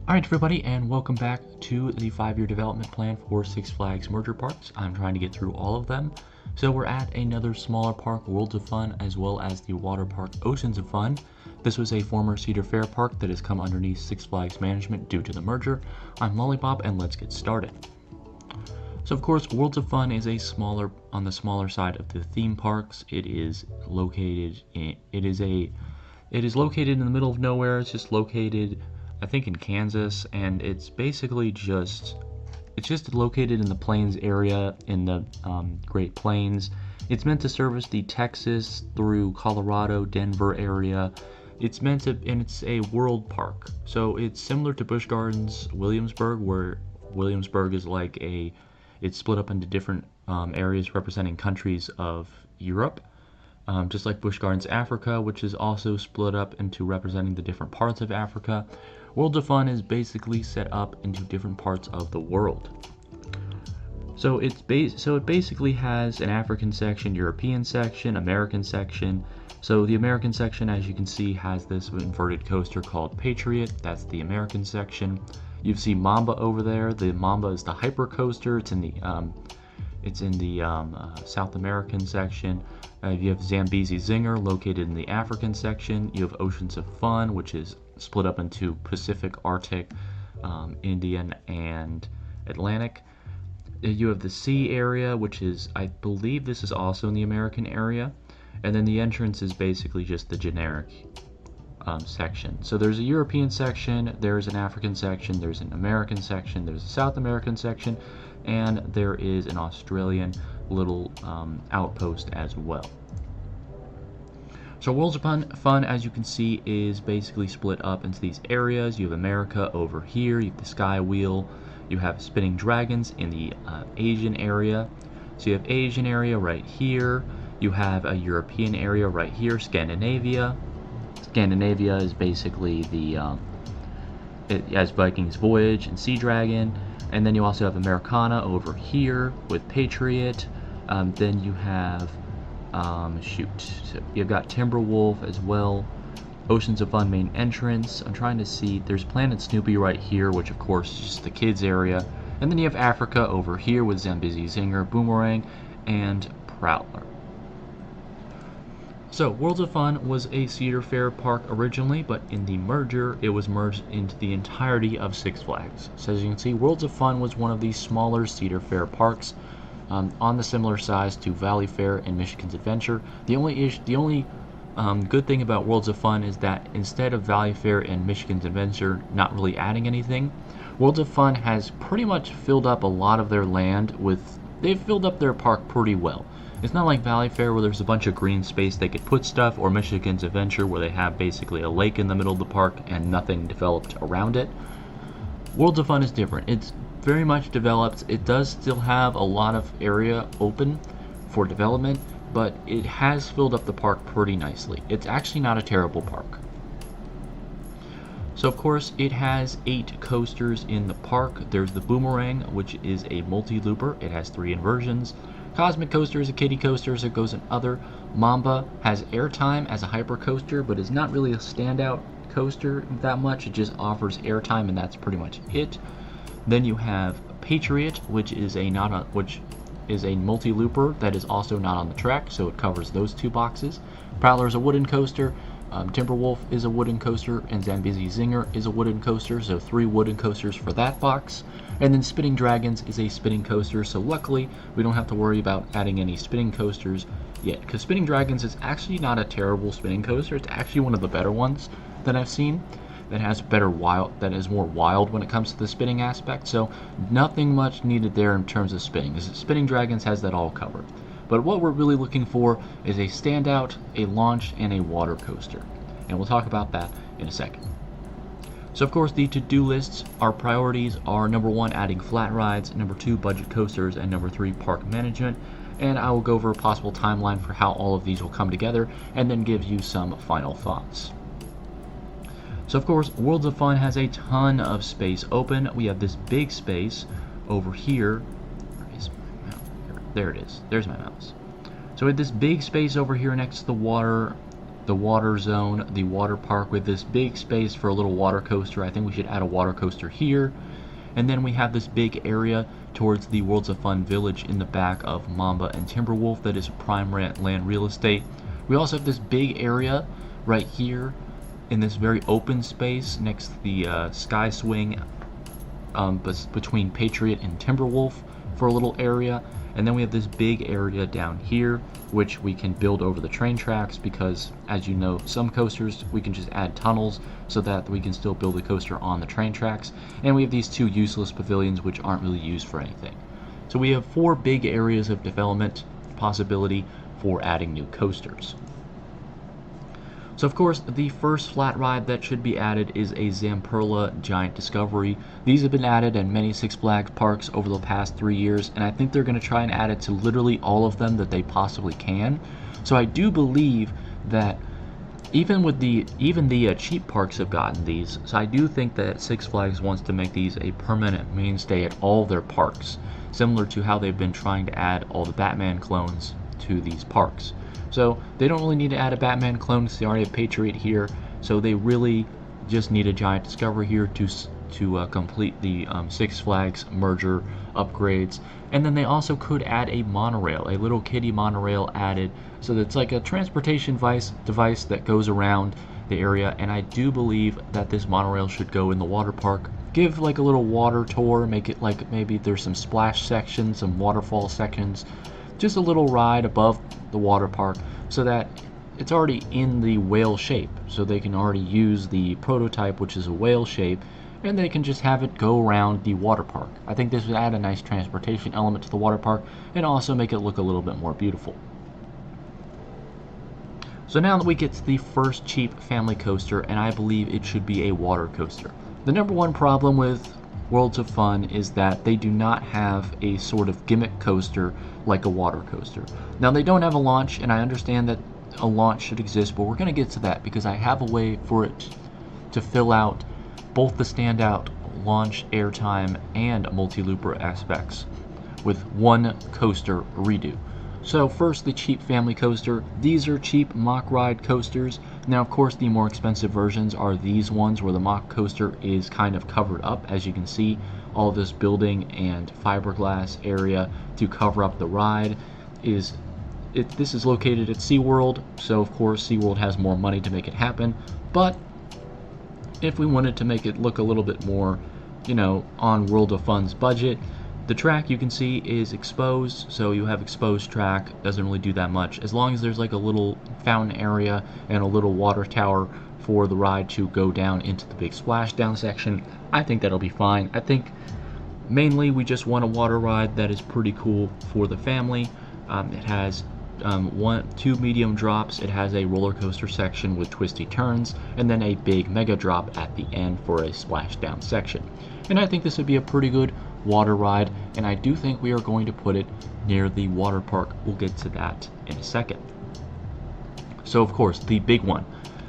Alright everybody, and welcome back to the 5-year development plan for Six Flags Merger Parks. I'm trying to get through all of them. So we're at another smaller park, Worlds of Fun, as well as the water park, Oceans of Fun. This was a former Cedar Fair park that has come underneath Six Flags management due to the merger. I'm Lollipop, and let's get started. So of course, Worlds of Fun is on the smaller side of the theme parks. It is located in the middle of nowhere. It's just located, I think, in Kansas, and it's basically just located in the Plains area, in the Great Plains. It's meant to service the Texas through Colorado, Denver area. And it's a world park, so it's similar to Busch Gardens Williamsburg, where Williamsburg is it's split up into different areas representing countries of Europe. Just like Busch Gardens Africa, which is also split up into representing the different parts of Africa. Worlds of Fun is basically set up into different parts of the world. So it basically has an African section, European section, American section. So the American section, as you can see, has this inverted coaster called Patriot. That's the American section. You see Mamba over there. The Mamba is the hyper coaster. It's in the South American section. You have Zambezi Zinger located in the African section. You have Oceans of Fun, which is split up into Pacific, Arctic, Indian, and Atlantic. You have the Sea area, which is, I believe this is also in the American area. And then the entrance is basically just the generic section. So there's a European section, there's an African section, there's an American section, there's a South American section, and there is an Australian little outpost as well. So Worlds of Fun, as you can see, is basically split up into these areas. You have America over here, you have the Sky Wheel, you have Spinning Dragons in the Asian area. So you have Asian area right here, you have a European area right here, Scandinavia. Scandinavia is basically it has Viking's Voyage and Sea Dragon. And then you also have Americana over here with Patriot. Then you have, so you've got Timberwolf as well. Oceans of Fun main entrance. I'm trying to see, there's Planet Snoopy right here, which of course is just the kids area. And then you have Africa over here with Zambezi Zinger, Boomerang, and Prowler. So, Worlds of Fun was a Cedar Fair park originally, but in the merger, it was merged into the entirety of Six Flags. So as you can see, Worlds of Fun was one of the smaller Cedar Fair parks, on the similar size to Valley Fair and Michigan's Adventure. The only good thing about Worlds of Fun is that instead of Valley Fair and Michigan's Adventure not really adding anything, Worlds of Fun has pretty much filled up a lot of their land they've filled up their park pretty well. It's not like Valley Fair where there's a bunch of green space they could put stuff, or Michigan's Adventure where they have basically a lake in the middle of the park and nothing developed around it. Worlds of Fun is different. It's very much developed. It does still have a lot of area open for development, but it has filled up the park pretty nicely. It's actually not a terrible park. So of course it has 8 coasters in the park. There's the Boomerang, which is a multi-looper. It has 3 inversions. Cosmic Coaster is a kiddie coaster, so it goes in other. Mamba has airtime as a hyper coaster, but is not really a standout coaster that much. It just offers airtime, and that's pretty much it. Then you have Patriot, which is a multi-looper that is also not on the track, so it covers those 2 boxes. Prowler is a wooden coaster. Timberwolf is a wooden coaster, and Zambezi Zinger is a wooden coaster, so 3 wooden coasters for that box. And then Spinning Dragons is a spinning coaster, so luckily we don't have to worry about adding any spinning coasters yet, because Spinning Dragons is actually not a terrible spinning coaster. It's actually one of the better ones that I've seen that is more wild when it comes to the spinning aspect, so nothing much needed there in terms of spinning. Spinning Dragons has that all covered. But what we're really looking for is a standout, a launch, and a water coaster. And we'll talk about that in a second. So of course the to-do lists, our priorities are number 1, adding flat rides, number 2, budget coasters, and number 3, park management. And I will go over a possible timeline for how all of these will come together, and then give you some final thoughts. So of course, Worlds of Fun has a ton of space open. We have this big space over here. There it is. There's my mouse. So we have this big space over here next to the water the water zone, the water park with this big space for a little water coaster. I think we should add a water coaster here. And then we have this big area towards the Worlds of Fun Village in the back of Mamba and Timberwolf that is prime land real estate. We also have this big area right here in this very open space next to the Sky Swing between Patriot and Timberwolf for a little area. And then we have this big area down here, which we can build over the train tracks because, as you know, some coasters we can just add tunnels so that we can still build a coaster on the train tracks. And we have these 2 useless pavilions which aren't really used for anything. So we have 4 big areas of development possibility for adding new coasters. So of course, the first flat ride that should be added is a Zamperla Giant Discovery. These have been added in many Six Flags parks over the past 3 years, and I think they're going to try and add it to literally all of them that they possibly can. So I do believe that even the cheap parks have gotten these. So I do think that Six Flags wants to make these a permanent mainstay at all their parks, similar to how they've been trying to add all the Batman clones to these parks. So they don't really need to add a Batman clone because they already have Patriot here. So they really just need a Giant Discovery here to complete the Six Flags merger upgrades. And then they also could add a monorail, a little kitty monorail added. So that's like a transportation device that goes around the area. And I do believe that this monorail should go in the water park. Give like a little water tour, make it like maybe there's some splash sections, some waterfall sections. Just a little ride above the water park so that it's already in the whale shape, so they can already use the prototype, which is a whale shape, and they can just have it go around the water park. I think this would add a nice transportation element to the water park and also make it look a little bit more beautiful. So now that we get to the first cheap family coaster, and I believe it should be a water coaster. The number one problem with Worlds of Fun is that they do not have a sort of gimmick coaster like a water coaster. Now they don't have a launch, and I understand that a launch should exist, but we're going to get to that because I have a way for it to fill out both the standout launch airtime and multi-looper aspects with one coaster redo. So first, the cheap family coaster. These are cheap mock ride coasters. Now of course the more expensive versions are these ones where the mock coaster is kind of covered up. As you can see, all this building and fiberglass area to cover up the ride this is located at SeaWorld, so of course SeaWorld has more money to make it happen. But if we wanted to make it look a little bit more, on World of Fun's budget, the track you can see is exposed, so you have exposed track, doesn't really do that much. As long as there's like a little fountain area and a little water tower for the ride to go down into the big splashdown section, I think that'll be fine. I think mainly we just want a water ride that is pretty cool for the family. It has 2 medium drops, it has a roller coaster section with twisty turns, and then a big mega drop at the end for a splashdown section. And I think this would be a pretty good water ride, and I do think we are going to put it near the water park. We'll get to that in a second. So of course, the big one,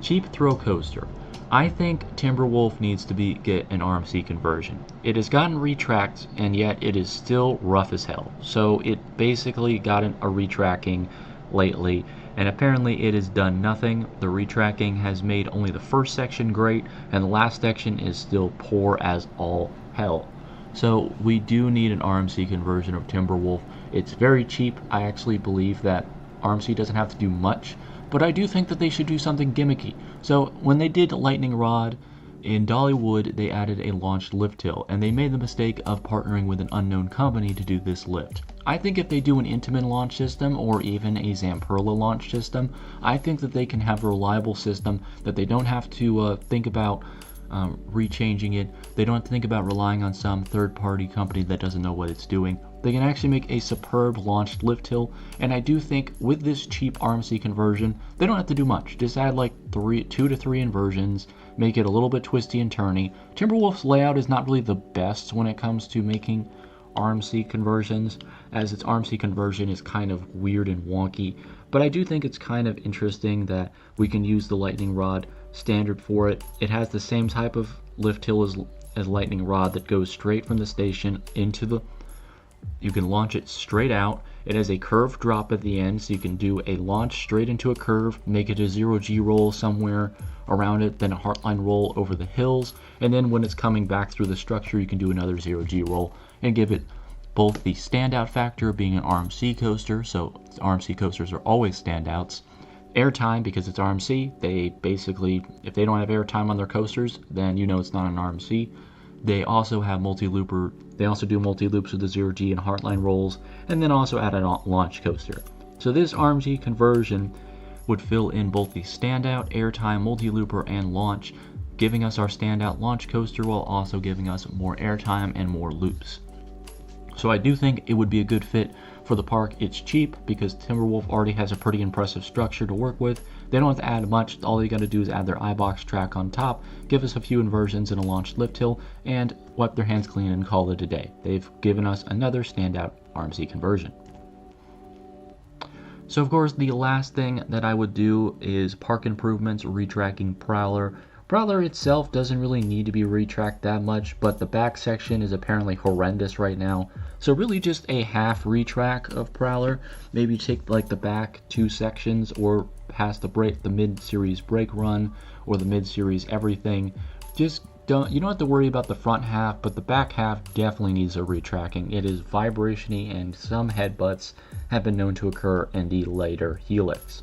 cheap throw coaster. I think Timberwolf needs to get an RMC conversion. It has gotten retracked, and yet it is still rough as hell. So it basically got a retracking lately, and apparently it has done nothing. The retracking has made only the first section great, and the last section is still poor as all hell. So we do need an RMC conversion of Timberwolf. It's very cheap. I actually believe that RMC doesn't have to do much, but I do think that they should do something gimmicky. So when they did Lightning Rod in Dollywood, they added a launched lift hill, and they made the mistake of partnering with an unknown company to do this lift. I think if they do an Intamin launch system or even a Zamperla launch system, I think that they can have a reliable system that they don't have to think about rechanging it. They don't have to think about relying on some third-party company that doesn't know what it's doing. They can actually make a superb launched lift hill, and I do think with this cheap RMC conversion, they don't have to do much. Just add like 2 to 3 inversions, make it a little bit twisty and turny. Timberwolf's layout is not really the best when it comes to making RMC conversions, as its RMC conversion is kind of weird and wonky, but I do think it's kind of interesting that we can use the Lightning Rod standard for it. It has the same type of lift hill as Lightning Rod that goes straight from the station into the... You can launch it straight out. It has a curved drop at the end, so you can do a launch straight into a curve, make it a 0G roll somewhere around it, then a heartline roll over the hills, and then when it's coming back through the structure, you can do another 0G roll and give it both the standout factor being an RMC coaster, so RMC coasters are always standouts. Airtime, because it's RMC, they basically, if they don't have airtime on their coasters, then you know it's not an RMC. They also have multi-looper, they also do multi-loops with the 0G and heartline rolls, and then also add a launch coaster. So this RMC conversion would fill in both the standout, airtime, multi-looper, and launch, giving us our standout launch coaster while also giving us more airtime and more loops. So I do think it would be a good fit for the park. It's cheap because Timberwolf already has a pretty impressive structure to work with. They don't have to add much. All they got to do is add their iBox track on top, give us a few inversions and a launched lift hill, and wipe their hands clean and call it a day. They've given us another standout RMC conversion. So of course, the last thing that I would do is park improvements, retracking Prowler. Prowler itself doesn't really need to be retracked that much, but the back section is apparently horrendous right now. So really just a half retrack of Prowler. Maybe take like the back 2 sections or past the mid-series brake run or the mid-series everything. Just you don't have to worry about the front half, but the back half definitely needs a retracking. It is vibrationy and some headbutts have been known to occur in the later helix.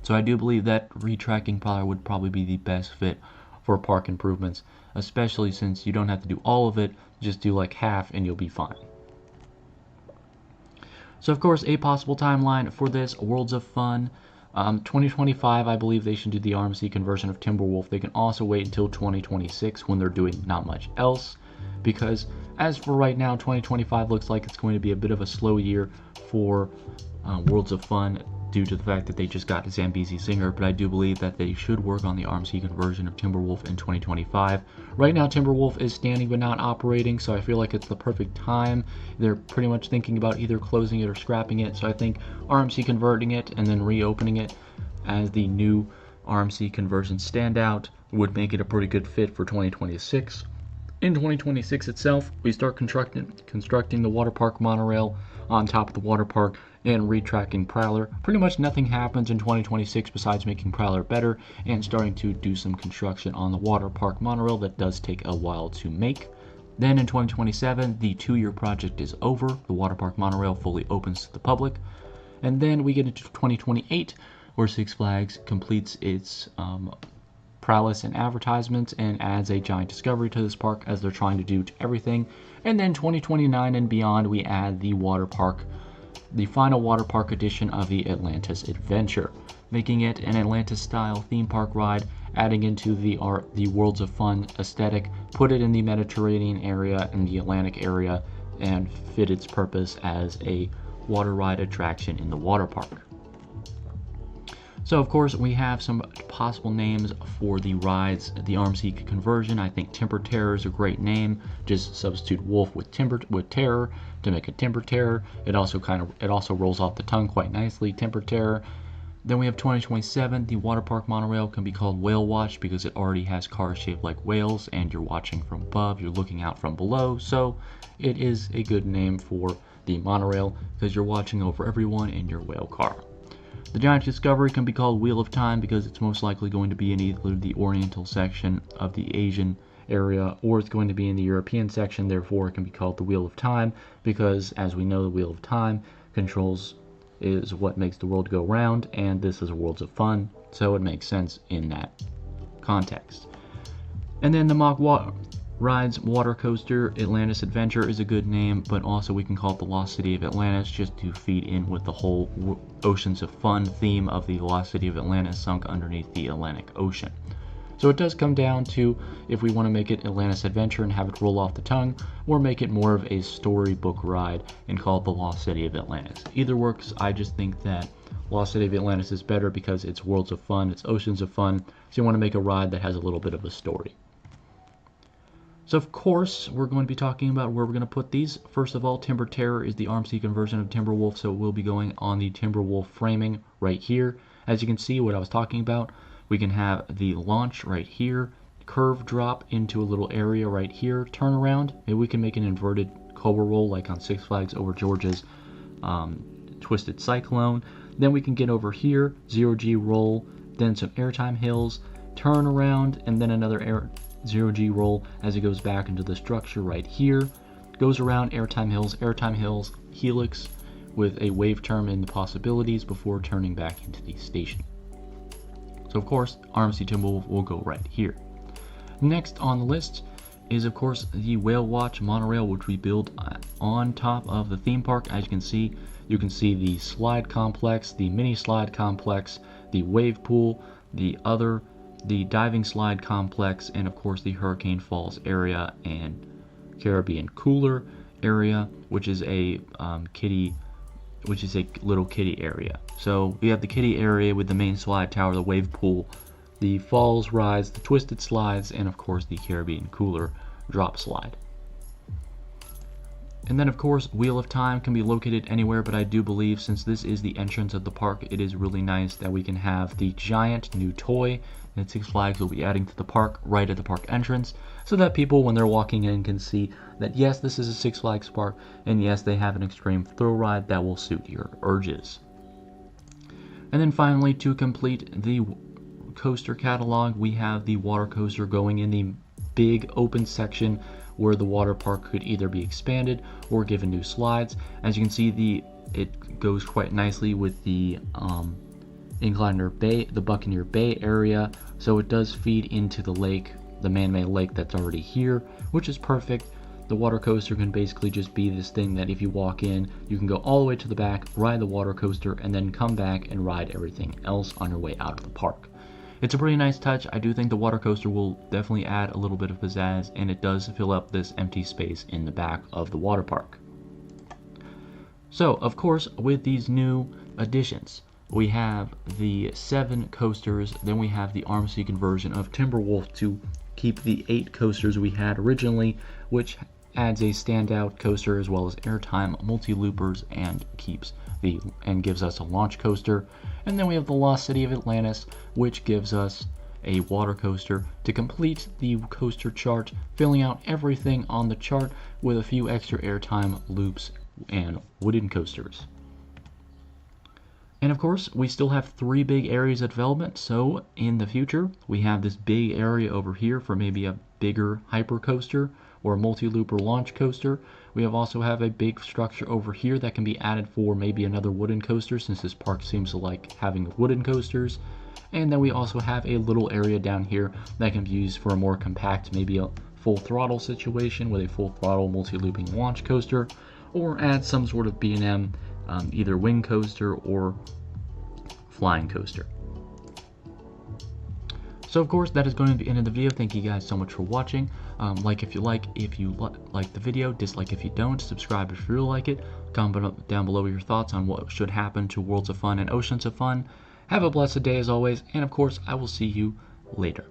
So I do believe that retracking Prowler would probably be the best fit for park improvements, especially since you don't have to do all of it, just do like half and you'll be fine. So of course, a possible timeline for this Worlds of Fun, 2025 I believe they should do the RMC conversion of Timberwolf. They can also wait until 2026 when they're doing not much else, because as for right now, 2025 looks like it's going to be a bit of a slow year for Worlds of Fun due to the fact that they just got Zambezi Zinger, but I do believe that they should work on the RMC conversion of Timberwolf in 2025. Right now, Timberwolf is standing but not operating, so I feel like it's the perfect time. They're pretty much thinking about either closing it or scrapping it, so I think RMC converting it and then reopening it as the new RMC conversion standout would make it a pretty good fit for 2026. In 2026 itself, we start constructing the water park monorail on top of the water park and retracking Prowler. Pretty much nothing happens in 2026 besides making Prowler better and starting to do some construction on the water park monorail that does take a while to make. Then in 2027, the 2-year project is over. The water park monorail fully opens to the public. And then we get into 2028, where Six Flags completes its prowess and advertisements and adds a giant discovery to this park, as they're trying to do to everything. And then 2029 and beyond, we add the water park, the final water park edition of the Atlantis Adventure, making it an Atlantis style theme park ride, adding into the Worlds of Fun aesthetic, put it in the Mediterranean area and the Atlantic area, and fit its purpose as a water ride attraction in the water park. So of course we have some possible names for the rides, the RMC conversion. I think Timber Terror is a great name. Just substitute wolf with terror to make a Timber Terror. It also rolls off the tongue quite nicely, Timber Terror. Then we have 2027. The water park monorail can be called Whale Watch because it already has cars shaped like whales, and you're watching from above, you're looking out from below. So it is a good name for the monorail because you're watching over everyone in your whale car. The Giant Discovery can be called Wheel of Time because it's most likely going to be in either the Oriental section of the Asian area or it's going to be in the European section. Therefore, it can be called the Wheel of Time because, as we know, the Wheel of Time is what makes the world go round, and this is Worlds of Fun, so it makes sense in that context. And then the Mach Rides Water Coaster Atlantis Adventure is a good name, but also we can call it the Lost City of Atlantis just to feed in with the whole Oceans of Fun theme of the Lost City of Atlantis sunk underneath the Atlantic Ocean. So it does come down to if we want to make it Atlantis Adventure and have it roll off the tongue, or make it more of a storybook ride and call it the Lost City of Atlantis. Either works. I just think that Lost City of Atlantis is better because it's Worlds of Fun, it's Oceans of Fun, so you want to make a ride that has a little bit of a story. So of course, we're going to be talking about where we're going to put these. First of all, Timber Terror is the RMC conversion of Timberwolf, so it will be going on the Timberwolf framing right here. As you can see, what I was talking about, we can have the launch right here, curve drop into a little area right here, turn around. Maybe we can make an inverted Cobra roll like on Six Flags Over George's Twisted Cyclone. Then we can get over here, Zero G roll, then some Airtime Hills, turn around, and then another Zero G roll as it goes back into the structure right here. Goes around Airtime Hills, Helix with a wave term in the possibilities before turning back into the station. So of course, RMC Timberwolf will go right here. Next on the list is of course the Whale Watch monorail, which we build on top of the theme park. As you can see the slide complex, the mini slide complex, the wave pool, the diving slide complex, and of course the Hurricane Falls area and Caribbean Cooler area, which is a little kiddie area. So we have the kiddie area with the main slide tower, the wave pool, the falls rides, the twisted slides, and of course the Caribbean Cooler drop slide. And then of course Wheel of Time can be located anywhere, but I do believe since this is the entrance of the park, it is really nice that we can have the giant new toy that Six Flags will be adding to the park right at the park entrance, so that people when they're walking in can see that yes, this is a Six Flags park, and yes, they have an extreme thrill ride that will suit your urges. And then finally, to complete the coaster catalog, we have the water coaster going in the big open section where the water park could either be expanded or given new slides. As you can see, it goes quite nicely with the the Buccaneer Bay area, so it does feed into the lake, the man-made lake that's already here, which is perfect. The water coaster can basically just be this thing that if you walk in, you can go all the way to the back, ride the water coaster, and then come back and ride everything else on your way out of the park. It's a pretty nice touch. I do think the water coaster will definitely add a little bit of pizzazz, and it does fill up this empty space in the back of the water park. So, of course, with these new additions, we have the 7 coasters, then we have the RMC conversion of Timberwolf to keep the 8 coasters we had originally, which adds a standout coaster as well as airtime, multi-loopers, and gives us a launch coaster. And then we have the Lost City of Atlantis, which gives us a water coaster to complete the coaster chart, filling out everything on the chart with a few extra airtime, loops, and wooden coasters. And of course, we still have 3 big areas of development, so in the future, we have this big area over here for maybe a bigger hyper coaster or a multi-looper launch coaster. We also have a big structure over here that can be added for maybe another wooden coaster, since this park seems to like having wooden coasters. And then we also have a little area down here that can be used for a more compact, maybe a full throttle situation with a full throttle multi-looping launch coaster, or add some sort of B&M, either wing coaster or flying coaster. So of course, that is going to be the end of the video. Thank you guys so much for watching. Like if you like the video, dislike if you don't, subscribe if you really like it, comment down below your thoughts on what should happen to Worlds of Fun and Oceans of Fun. Have a blessed day as always, and of course, I will see you later.